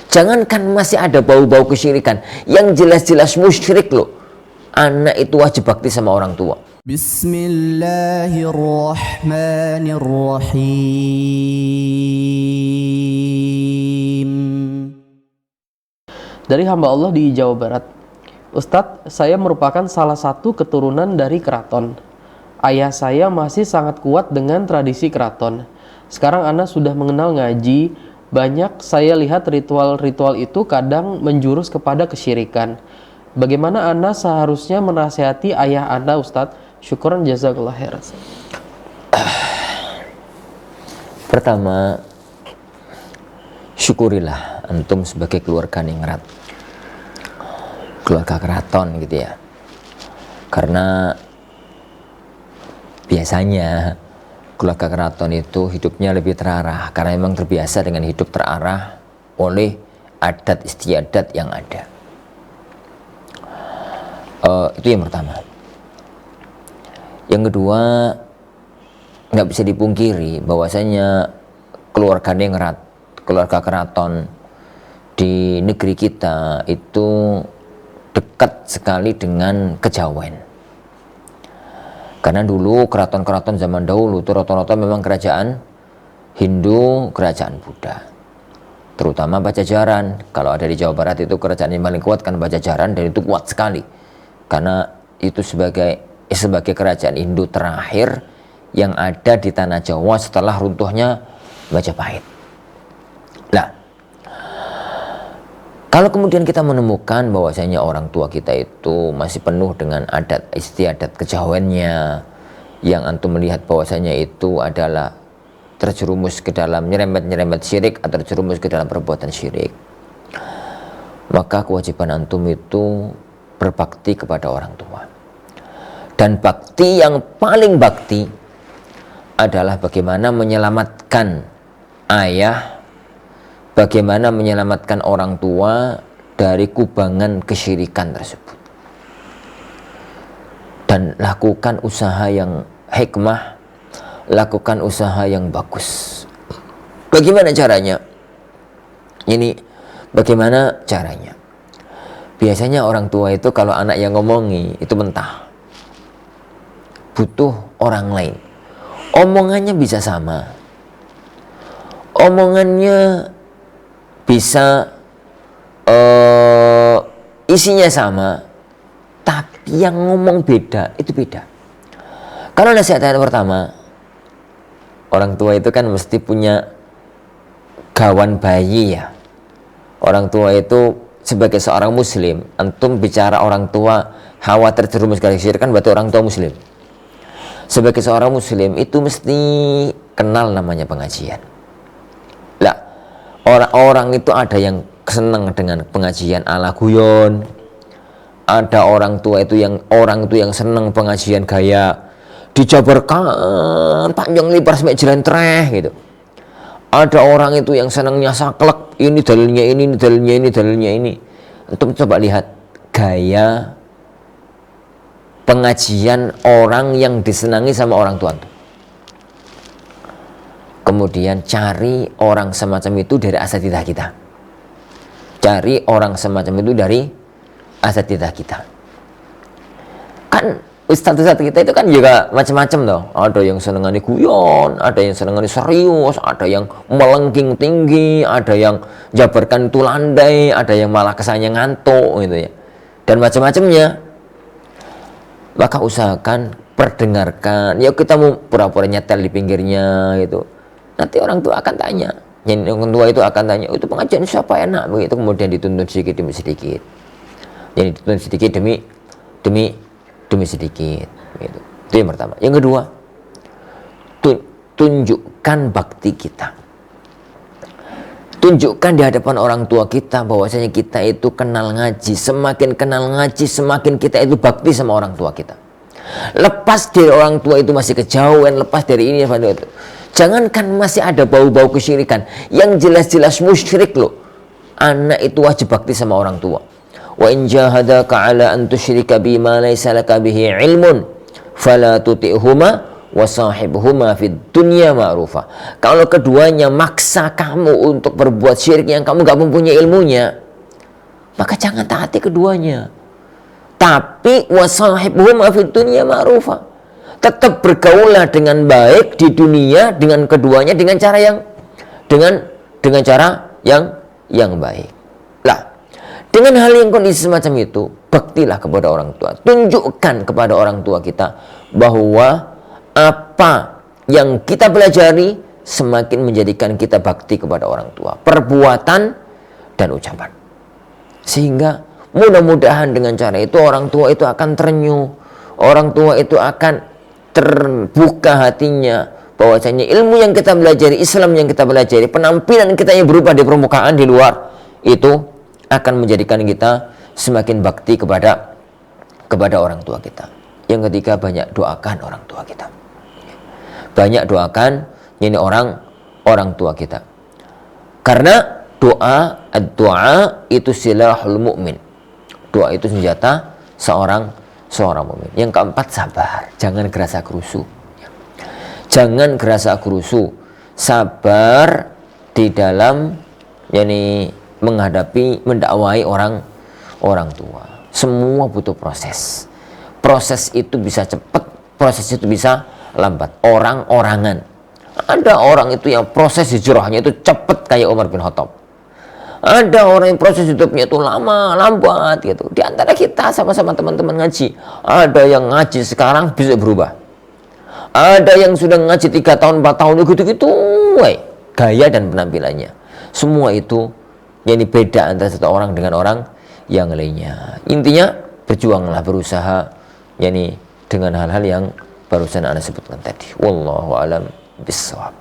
Jangankan masih ada bau-bau kesyirikan, yang jelas-jelas musyrik loh, anak itu wajib bakti sama orang tua. Bismillahirrahmanirrahim. Dari hamba Allah di Jawa Barat. Ustadz, saya merupakan salah satu keturunan dari keraton. Ayah saya masih sangat kuat dengan tradisi keraton. Sekarang Ana sudah mengenal ngaji. Banyak saya lihat ritual-ritual itu kadang menjurus kepada kesyirikan. Bagaimana Ana seharusnya menasihati ayah Ana, Ustadz? Syukran jazakallah khairan. Pertama, syukurilah antum sebagai keluarga ningrat, keluarga keraton gitu ya. Karena biasanya keluarga keraton itu hidupnya lebih terarah, karena memang terbiasa dengan hidup terarah oleh adat istiadat yang ada. Itu yang pertama. Yang kedua, nggak bisa dipungkiri bahwasanya keluarga ningrat, keluarga keraton di negeri kita itu dekat sekali dengan kejawen. Karena dulu keraton-keraton zaman dahulu itu rata-rata memang kerajaan Hindu, kerajaan Buddha. Terutama Pajajaran. Kalau ada di Jawa Barat itu kerajaan yang paling kuat kan Pajajaran, dan itu kuat sekali. Karena itu sebagai kerajaan Hindu terakhir yang ada di tanah Jawa setelah runtuhnya Majapahit. Nah, kalau kemudian kita menemukan bahwasanya orang tua kita itu masih penuh dengan adat istiadat kejawennya, yang antum melihat bahwasanya itu adalah terjerumus ke dalam nyerempet-nyerempet syirik atau terjerumus ke dalam perbuatan syirik, maka kewajiban antum itu berbakti kepada orang tua. Dan bakti yang paling bakti adalah bagaimana menyelamatkan ayah, bagaimana menyelamatkan orang tua dari kubangan kesyirikan tersebut. Dan lakukan usaha yang hikmah, lakukan usaha yang bagus. Bagaimana caranya? Ini bagaimana caranya? Biasanya orang tua itu kalau anak yang ngomongi itu mentah, butuh orang lain. Omongannya bisa sama, omongannya bisa isinya sama, tapi yang ngomong beda, itu beda. Kalau nasihat yang pertama, orang tua itu kan mesti punya gawan bayi ya. Orang tua itu sebagai seorang muslim, antum bicara orang tua khawatir terjerumus ke kesyirikan, berarti orang tua muslim. Sebagai seorang muslim itu mesti kenal namanya pengajian. Lah, orang-orang itu ada yang senang dengan pengajian ala guyon. Ada orang tua itu yang senang pengajian gaya dijabarkan panjang lebar sampai jalan treh gitu. Ada orang itu yang senangnya saklek, ini dalilnya ini dalilnya ini dalilnya ini. Antum coba lihat gaya pengajian orang yang disenangi sama orang tua. Kemudian cari orang semacam itu dari asatidzah kita. Cari orang semacam itu dari asatidzah kita. Kan ustadz-ustadz kita itu kan juga macam-macam toh. Ada yang senengani guyon, ada yang senengani serius, ada yang melengking tinggi, ada yang jabarkan itu landai, ada yang malah kesannya ngantuk gitu ya. Dan macam-macamnya. Maka usahakan perdengarkan. Ya kita mau pura-pura nyetel di pinggirnya gitu. Nanti orang tua akan tanya. Yang orang tua itu akan tanya, itu pengajian siapa enak begitu. Kemudian dituntun sedikit demi sedikit. Jadi dituntun sedikit demi sedikit gitu. Itu yang pertama. Yang kedua, tunjukkan bakti kita. Tunjukkan di hadapan orang tua kita bahwasanya kita itu kenal ngaji. Semakin kenal ngaji, semakin kita itu bakti sama orang tua kita. Lepas dari orang tua itu masih kejauhan, lepas dari ini itu. Jangankan masih ada bau-bau kesyirikan, yang jelas-jelas musyrik loh, anak itu wajib bakti sama orang tua. Wa in jahadaka ala an tusyrika bima laysa laka bihi ilmun fala tuti'huma wasahibhuma fid dunya ma'rufa. Kalau keduanya maksa kamu untuk berbuat syirik yang kamu gak mempunyai ilmunya, maka jangan taati keduanya. Tapi wasahibhuma fid dunya ma'rufa. Tetap bergaulah dengan baik di dunia dengan keduanya dengan cara yang yang baik. Lah, dengan hal yang kondisi semacam itu, baktilah kepada orang tua. Tunjukkan kepada orang tua kita bahwa apa yang kita pelajari semakin menjadikan kita bakti kepada orang tua, perbuatan dan ucapan. Sehingga mudah-mudahan dengan cara itu orang tua itu akan terenyuh, orang tua itu akan terbuka hatinya bahwasanya ilmu yang kita pelajari, Islam yang kita pelajari, penampilan kita yang berubah di permukaan di luar itu akan menjadikan kita semakin bakti kepada orang tua kita. Yang ketiga, banyak doakan orang tua kita. Banyak doakan ini orang tua kita. Karena doa itu silahul mu'min. Doa itu senjata seorang mukmin. Yang keempat, sabar. Jangan gerasa gerusu. Jangan gerasa gerusu. Sabar di dalam mendakwai orang tua. Semua butuh proses. Proses itu bisa cepat, proses itu bisa lambat. Orang-orangan. Ada orang itu yang proses hijrahnya itu cepat kayak Umar bin Khattab. Ada orang yang proses hidupnya itu lama, lambat gitu. Di antara kita sama-sama teman-teman ngaji, ada yang ngaji sekarang bisa berubah. Ada yang sudah ngaji 3 tahun, 4 tahun gitu-gitu, gaya dan penampilannya. Semua itu yang beda antara satu orang dengan orang yang lainnya. Intinya berjuanglah, berusaha dengan hal-hal yang barusan Anda sebutkan tadi. Wallahu a'lam bishawab.